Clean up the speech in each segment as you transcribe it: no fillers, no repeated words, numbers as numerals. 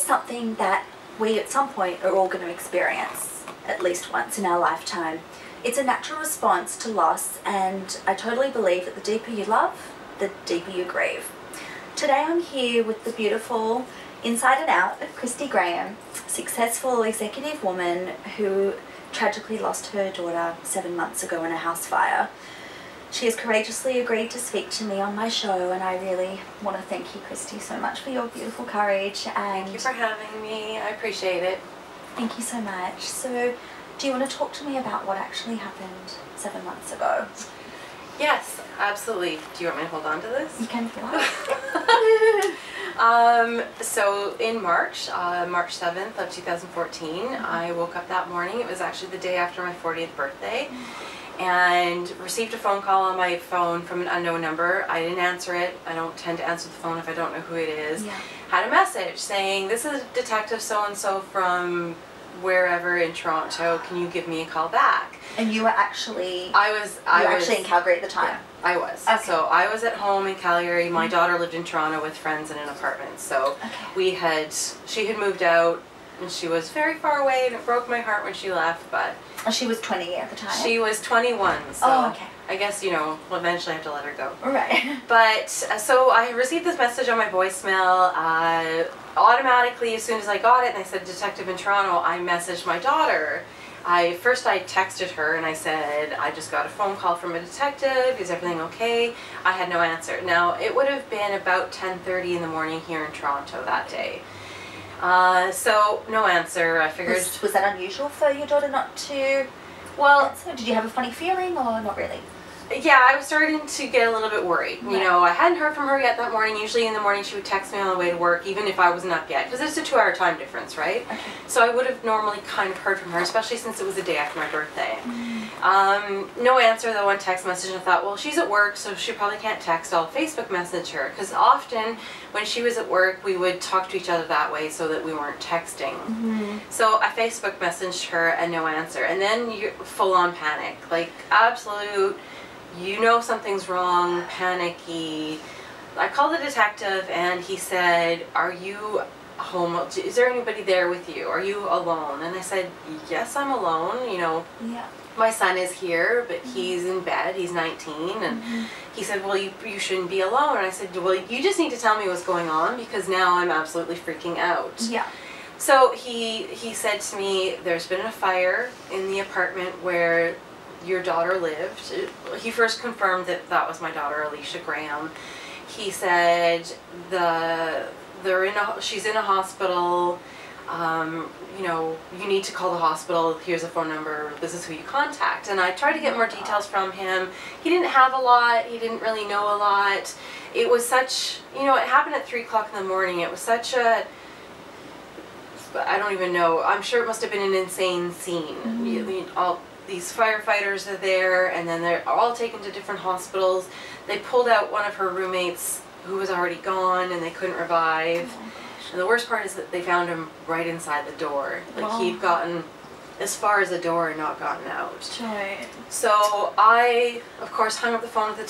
something that we at some point are all going to experience at least once in our lifetime. It's a natural response to loss, and I totally believe that the deeper you love, the deeper you grieve. Today I'm here with the beautiful inside and out Kristi Graham, successful executive woman who tragically lost her daughter 7 months ago in a house fire. She has courageously agreed to speak to me on my show, and I really want to thank you, Kristi, so much for your beautiful courage. And thank you for having me. I appreciate it. Thank you so much. So, do you want to talk to me about what actually happened 7 months ago? Yes, absolutely. Do you want me to hold on to this? You can if you like. So in March 7th of 2014, I woke up that morning. It was actually the day after my 40th birthday. And received a phone call on my phone from an unknown number. I didn't answer it. I don't tend to answer the phone if I don't know who it is. Yeah. Had a message saying, "This is Detective so-and-so from wherever in Toronto. Can you give me a call back?" And you were actually... I was actually in Calgary at the time? Yeah, I was. Okay. So I was at home in Calgary. My daughter lived in Toronto with friends in an apartment. So she had moved out, and she was very far away, and it broke my heart when she left, but... And she was 20 at the time? She was 21, so okay. I guess, you know, we'll eventually have to let her go. Right. But, so I received this message on my voicemail. Automatically, as soon as I got it, and I said, "Detective in Toronto," I messaged my daughter. First I texted her and I said, "I just got a phone call from a detective. Is everything okay?" I had no answer. Now, it would have been about 10:30 in the morning here in Toronto that day. So no answer. I figured... Was that unusual for your daughter not to answer? Did you have a funny feeling or not really? Yeah, I was starting to get a little bit worried. Right. You know, I hadn't heard from her yet that morning. Usually in the morning she would text me on the way to work, even if I wasn't up yet, because it's a 2-hour time difference, right? Okay. So I would have normally kind of heard from her, especially since it was the day after my birthday. No answer though on text message, and I thought, well, she's at work, so she probably can't text. I'll Facebook message her, because often when she was at work, we would talk to each other that way so that we weren't texting. So I Facebook messaged her and no answer, and then you full-on panic, like absolute... You know something's wrong, panicky. I called the detective and he said, "Are you home? Is there anybody there with you? Are you alone?" And I said, "Yes, I'm alone. You know, my son is here, but he's in bed. He's 19. And he said, "Well, you shouldn't be alone." And I said, "Well, you just need to tell me what's going on, because now I'm absolutely freaking out." Yeah. So he said to me, "There's been a fire in the apartment where your daughter lived." He first confirmed that that was my daughter, Alicia Graham. He said she's in a hospital. You know, you need to call the hospital. Here's a phone number. This is who you contact. And I tried to get more details from him. He didn't have a lot. He didn't really know a lot. It was such, you know, it happened at 3 o'clock in the morning. It was such a, I don't even know. I'm sure it must have been an insane scene. These firefighters are there, and then they're all taken to different hospitals. They pulled out one of her roommates who was already gone, and they couldn't revive. And the worst part is that they found him right inside the door. Like he'd gotten as far as the door and not gotten out. Right. So I, of course, hung up the phone with the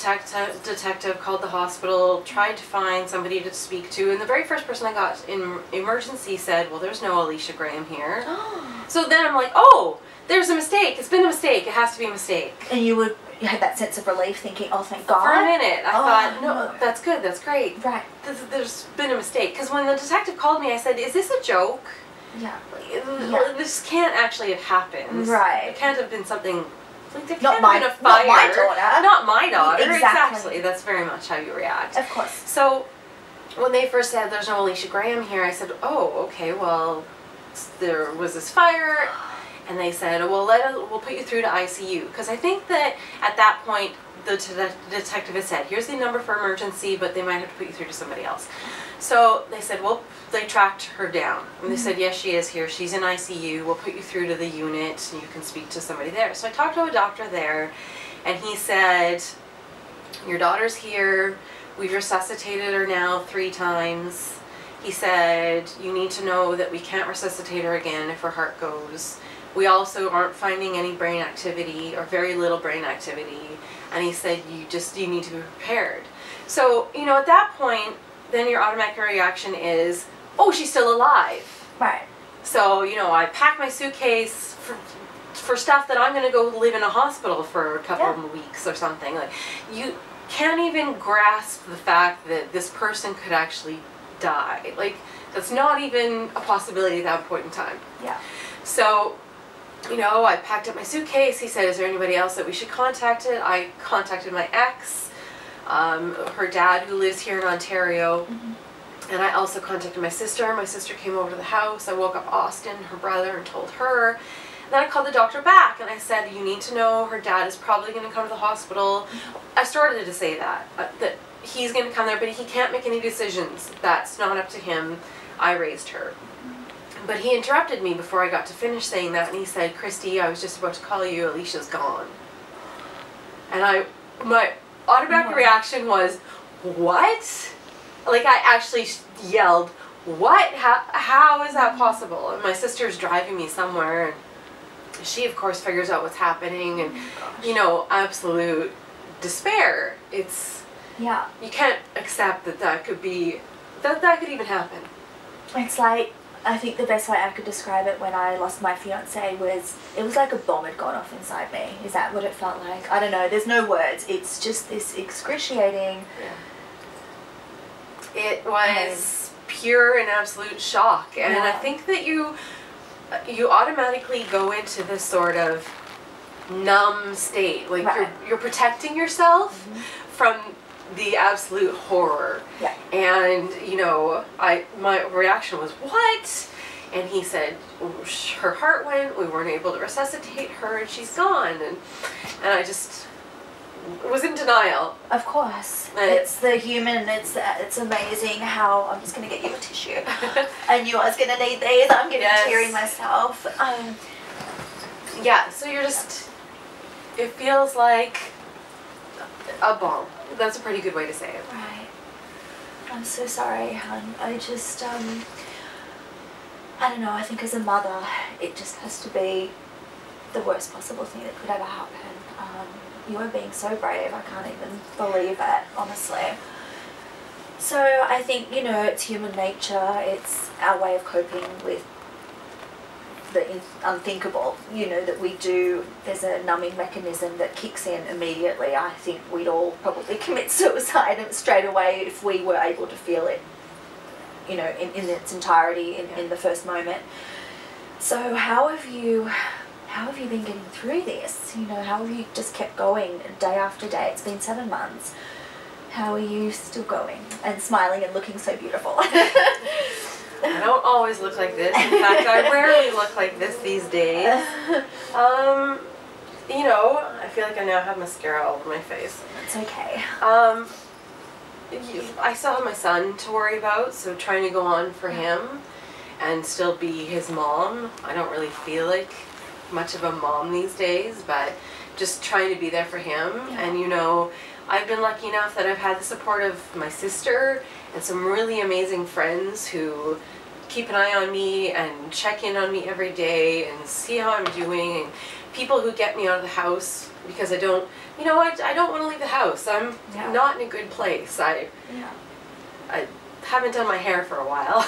detective, called the hospital, tried to find somebody to speak to, and the very first person I got in emergency said, "Well, there's no Alicia Graham here." So then I'm like, oh! There's a mistake. It's been a mistake. It has to be a mistake. And you had that sense of relief, thinking, "Oh, thank God." For a minute, I thought, "No, that's good. That's great." Right. There's been a mistake. Because when the detective called me, I said, "Is this a joke? Yeah. This can't actually have happened. Right. It can't have been something. Like, there can't have been a fire. Not my daughter. Not my daughter. Exactly. That's very much how you react. Of course. So when they first said there's no Alicia Graham here, I said, "Oh, okay. Well, there was this fire." And they said, "Well, we'll put you through to ICU." Because I think that at that point, the detective had said, "Here's the number for emergency, but they might have to put you through to somebody else." So they said, well, they tracked her down. And they said, "Yes, she is here. She's in ICU. We'll put you through to the unit, and you can speak to somebody there." So I talked to a doctor there, and he said, "Your daughter's here. We've resuscitated her now 3 times. He said, "You need to know that we can't resuscitate her again if her heart goes. We also aren't finding any brain activity, or very little brain activity." And he said, you need to be prepared. So, you know, at that point, then your automatic reaction is, oh, she's still alive. Right. So, you know, I packed my suitcase for stuff that I'm going to go live in a hospital for a couple of weeks or something. Like, you can't even grasp the fact that this person could actually die. Like, that's not even a possibility at that point in time. Yeah. So, you know, I packed up my suitcase. He said, is there anybody else that we should contact? I contacted my ex, her dad who lives here in Ontario. And I also contacted my sister. My sister came over to the house. I woke up Austin, her brother, and told her. And then I called the doctor back and I said, you need to know her dad is probably going to come to the hospital. I started to say that he's going to come there, but he can't make any decisions. That's not up to him. I raised her. But he interrupted me before I got to finish saying that, and he said, Kristi, I was just about to call you. Alicia's gone. And my automatic reaction was, what? Like, I actually yelled, what? How is that possible? And my sister's driving me somewhere, and she, of course, figures out what's happening, and, you know, absolute despair. It's, yeah. You can't accept that could be, that could even happen. It's like, I think the best way I could describe it when I lost my fiance was, it was like a bomb had gone off inside me. Is that what it felt like? I don't know. There's no words. It's just this excruciating... Yeah. It was pure and absolute shock, and I think that you automatically go into this sort of numb state, like you're protecting yourself from the absolute horror. Yeah. And you know, my reaction was, what? And he said, her heart went, we weren't able to resuscitate her, and she's gone. And I just was in denial. Of course. It's the human, it's amazing how, I'm just going to get you a tissue. I knew I was going to need these. I'm getting teary myself. Yeah, so you're just, it feels like a bomb. That's a pretty good way to say it. Right. I'm so sorry, hon. I just, I don't know, I think as a mother, it just has to be the worst possible thing that could ever happen. You are being so brave, I can't even believe it, honestly. So I think, you know, it's human nature, it's our way of coping with the unthinkable, you know, that we do. There's a numbing mechanism that kicks in immediately. I think we'd all probably commit suicide straight away if we were able to feel it, you know, in its entirety in the first moment. So how have you been getting through this? You know, how have you just kept going day after day? It's been 7 months. How are you still going and smiling and looking so beautiful? I don't always look like this. In fact, I rarely look like this these days. You know, I feel like I now have mascara all over my face. It's okay. I still have my son to worry about, so trying to go on for him and still be his mom. I don't really feel like much of a mom these days, but just trying to be there for him. And you know, I've been lucky enough that I've had the support of my sister and some really amazing friends who keep an eye on me and check in on me every day and see how I'm doing, and people who get me out of the house because I don't, you know, I don't want to leave the house. I'm not in a good place. I haven't done my hair for a while.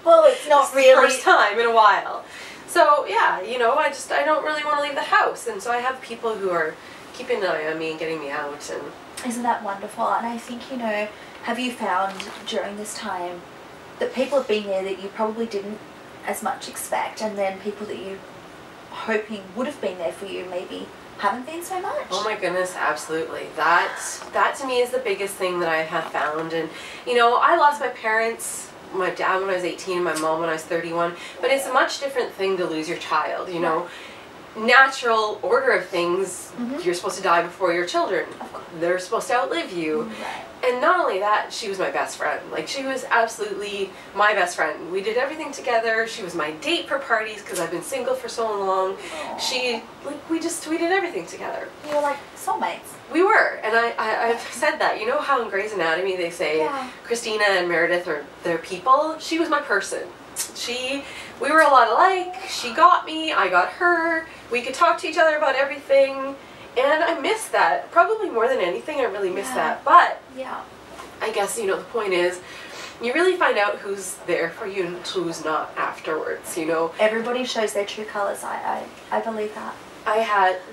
Well, it's not it's really the first time in a while. So yeah, you know, I don't really want to leave the house, and so I have people who are keeping an eye on me and getting me out. And isn't that wonderful? And I think, you know, have you found during this time that people have been there that you probably didn't as much expect, and then people that you hoping would have been there for you maybe haven't been so much? Oh my goodness, absolutely. That to me is the biggest thing that I have found. And you know, I lost my parents, my dad when I was 18, my mom when I was 31, but it's a much different thing to lose your child, you know. Natural order of things, you're supposed to die before your children. They're supposed to outlive you. And not only that, she was my best friend. Like, she was absolutely my best friend. We did everything together. She was my date for parties because I've been single for so long. She, like, we did everything together. You were like soulmates. We were, and I've said that. You know how in Grey's Anatomy they say Christina and Meredith are their people? She was my person. We were a lot alike. She got me, I got her. We could talk to each other about everything, and I miss that. Probably more than anything, I really miss that. But I guess, you know, the point is, You really find out who's there for you and who's not afterwards, you know. Everybody shows their true colours. I believe that.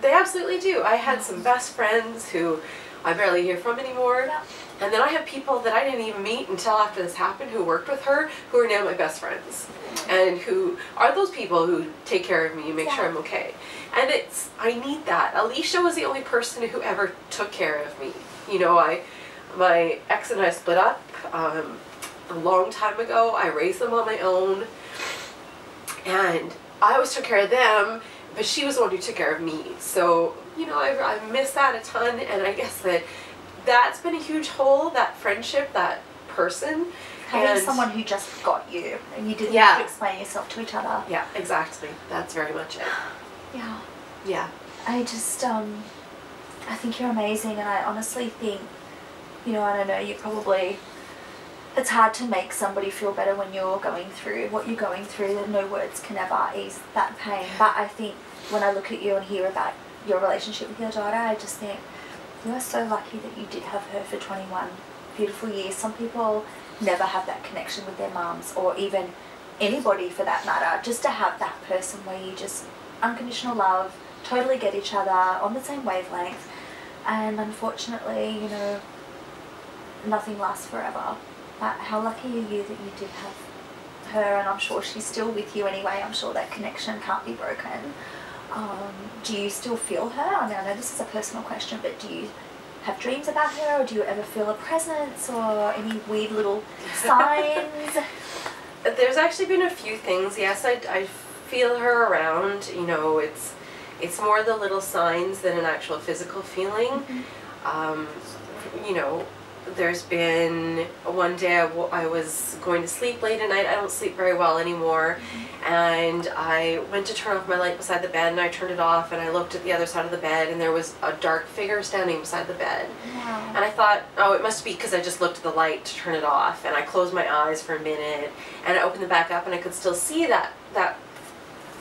They absolutely do. I had some best friends who I barely hear from anymore. Yeah. And then I have people that I didn't even meet until after this happened who worked with her, who are now my best friends. And who are those people who take care of me and make sure I'm okay. And I need that. Alicia was the only person who ever took care of me. You know, my ex and I split up a long time ago. I raised them on my own. And I always took care of them, but she was the one who took care of me. So, you know, I miss that a ton, and I guess that's been a huge hole, that friendship, that person. Having someone who just got you, and you didn't have to explain yourself to each other. Yeah, exactly. That's very much it. Yeah. Yeah. I just, I think you're amazing, and I honestly think, you know, I don't know, you probably, it's hard to make somebody feel better when you're going through what you're going through, that no words can ever ease that pain. But I think when I look at you and hear about your relationship with your daughter, I just think you are so lucky that you did have her for 21 beautiful years. Some people never have that connection with their mums, or even anybody for that matter, just to have that person where you just unconditional love, totally get each other on the same wavelength. And unfortunately, you know, nothing lasts forever. But how lucky are you that you did have her, and I'm sure she's still with you anyway. I'm sure that connection can't be broken. Do you still feel her? I mean, I know this is a personal question, but do you have dreams about her, or do you ever feel a presence or any weird little signs? There's actually been a few things. Yes, I feel her around. You know, it's more the little signs than an actual physical feeling. You know, there's been one day I was going to sleep late at night. I don't sleep very well anymore. And I went to turn off my light beside the bed, and I turned it off, and I looked at the other side of the bed, and there was a dark figure standing beside the bed. Wow. And I thought, oh, it must be because I just looked at the light to turn it off. And I closed my eyes for a minute, and I opened them back up, and I could still see that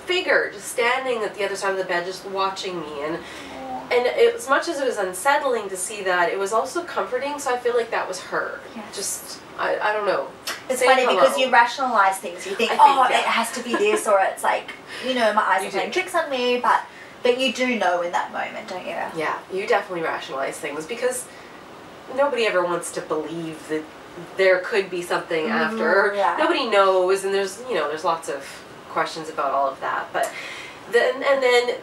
figure just standing at the other side of the bed, just watching me. And as much as it was unsettling to see that, it was also comforting, so I feel like that was her. Yes. Just, I don't know. It's funny because you rationalize things. You think, it has to be this, or it's like, you know, my eyes are playing tricks on me, but you do know in that moment, don't you? Yeah, you definitely rationalize things, because nobody ever wants to believe that there could be something after. Yeah. Nobody knows, and there's, you know, there's lots of questions about all of that, but then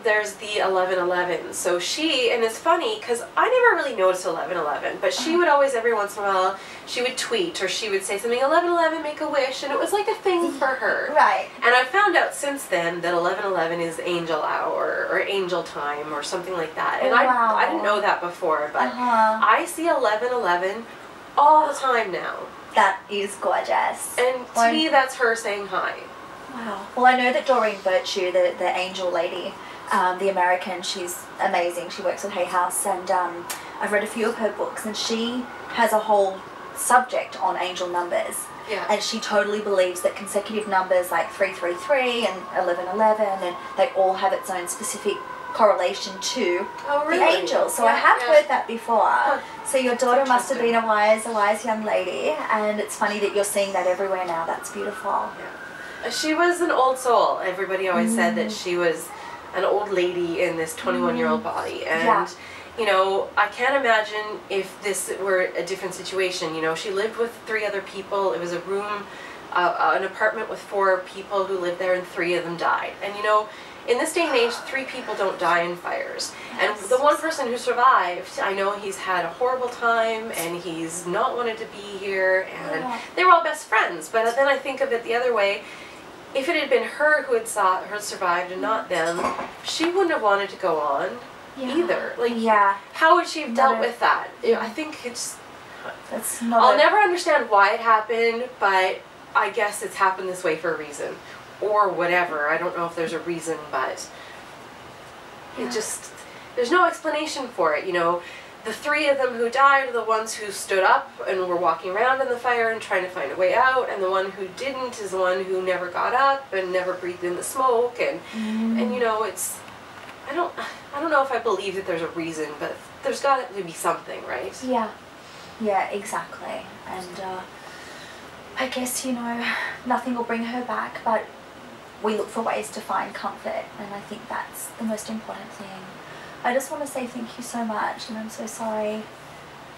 there's the 1111. So she, and it's funny because I never really noticed 1111, but she would always, every once in a while, she would tweet, or she would say something, 1111, make a wish, and it was like a thing for her. Right. And I found out since then that 1111 is angel hour or angel time or something like that. And I didn't know that before, but I see 1111 all the time now. That is gorgeous. And to me, that's her saying hi. Wow. Well, I know that Doreen Virtue, the angel lady, the American, she's amazing. She works at Hay House, and I've read a few of her books, and she has a whole subject on angel numbers. Yeah. And she totally believes that consecutive numbers like 333 and 1111, and they all have its own specific correlation to the angels. So I have heard that before. So your daughter must have been a wise young lady, and it's funny that you're seeing that everywhere now. That's beautiful. Yeah. She was an old soul. Everybody always said that she was an old lady in this 21-year-old body. And, you know, I can't imagine if this were a different situation. You know, she lived with 3 other people. It was a room, an apartment with 4 people who lived there, and 3 of them died. And, you know, in this day and age, 3 people don't die in fires. And the one person who survived, I know he's had a horrible time, and he's not wanted to be here, and they were all best friends. But then I think of it the other way. If it had been her who had survived and not them, she wouldn't have wanted to go on either. Like, how would she have dealt with that? I think I'll never understand why it happened, but I guess it's happened this way for a reason. Or whatever. I don't know if there's a reason, but it just, there's no explanation for it, you know. The 3 of them who died are the ones who stood up and were walking around in the fire and trying to find a way out, and the one who didn't is the one who never got up and never breathed in the smoke, and you know, it's, I don't know if I believe that there's a reason, but there's got to be something, right? Yeah, exactly. And I guess, you know, nothing will bring her back, but we look for ways to find comfort, and I think that's the most important thing. I just want to say thank you so much, and I'm so sorry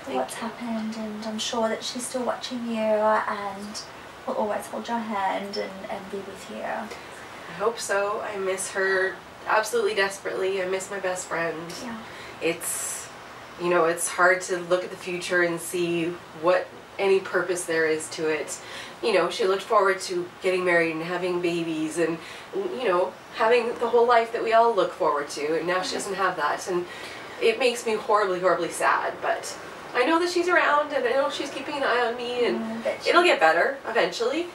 for what's happened, and I'm sure that she's still watching you and will always hold your hand and be with you. I hope so. I miss her absolutely desperately. I miss my best friend. Yeah. It's, you know, it's hard to look at the future and see what any purpose there is to it. You know, she looked forward to getting married and having babies and, you know, having the whole life that we all look forward to, and now she doesn't have that, and it makes me horribly, horribly sad, but I know that she's around, and I know she's keeping an eye on me, and it'll get better eventually.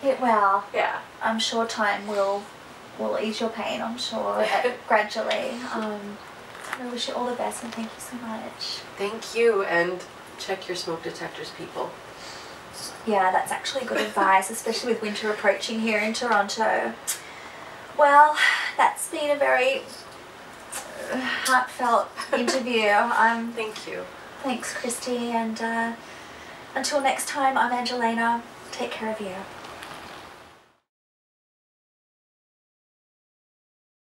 It will. Yeah. I'm sure time will ease your pain, I'm sure, gradually. I wish you all the best, and thank you so much. Thank you, and check your smoke detectors, people. Yeah, that's actually good advice, especially with winter approaching here in Toronto. Well, that's been a very heartfelt interview. Thank you. Thanks, Kristi, and until next time, I'm Angelena. Take care of you.